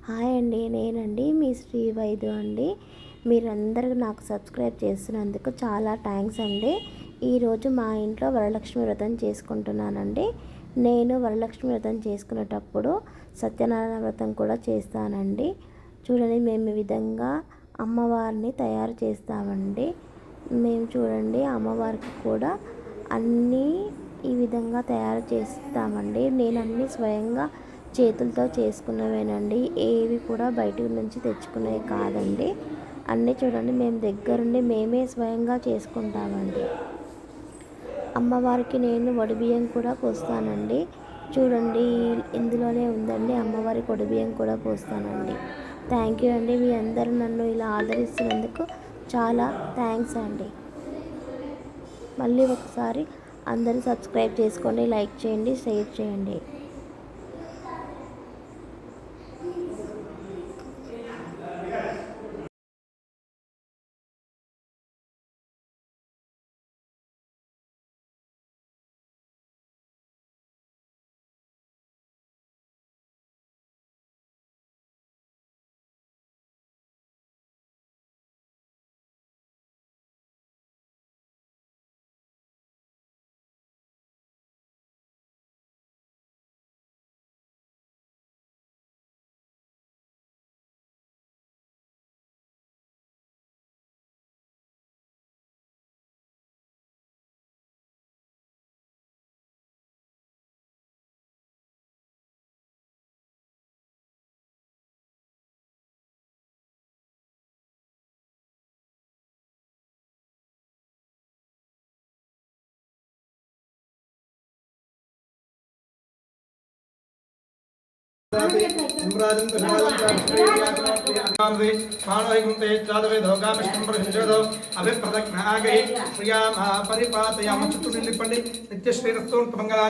Hi అండి, నేనండి మీ శ్రీ వైద్య అండి. మీరందరూ నాకు సబ్స్క్రైబ్ చేస్తున్నందుకు చాలా థ్యాంక్స్ అండి. ఈరోజు మా ఇంట్లో వరలక్ష్మి వ్రతం చేసుకుంటున్నానండి. నేను వరలక్ష్మి వ్రతం చేసుకునేటప్పుడు సత్యనారాయణ వ్రతం కూడా చేస్తానండి. చూడండి, మేము ఈ విధంగా అమ్మవారిని తయారు చేస్తామండి. మేము చూడండి అమ్మవారికి కూడా అన్నీ ఈ విధంగా తయారు చేస్తామండి. నేను అన్నీ స్వయంగా చేతులతో చేసుకున్నవేనండి. ఏవి కూడా బయట నుంచి తెచ్చుకునేవి కాదండి. అన్నీ చూడండి మేము దగ్గరుండి మేమే స్వయంగా చేసుకుంటామండి. అమ్మవారికి నేను వడిబియ్యం కూడా పోస్తానండి. చూడండి, ఇందులోనే ఉందండి, అమ్మవారికి వడిబియ్యం కూడా పోస్తానండి. థ్యాంక్ యూ అండి. మీ అందరూ నన్ను ఇలా ఆదరిస్తున్నందుకు చాలా థ్యాంక్స్ అండి. మళ్ళీ ఒకసారి అందరూ సబ్స్క్రైబ్ చేసుకోండి, లైక్ చేయండి, షేర్ చేయండి. అభిప్రదజ్ఞాగై ప్రియామ పరిపాతయామ చుట్టూ నిండిపండి నిత్య శ్రీరస్తో మంగళ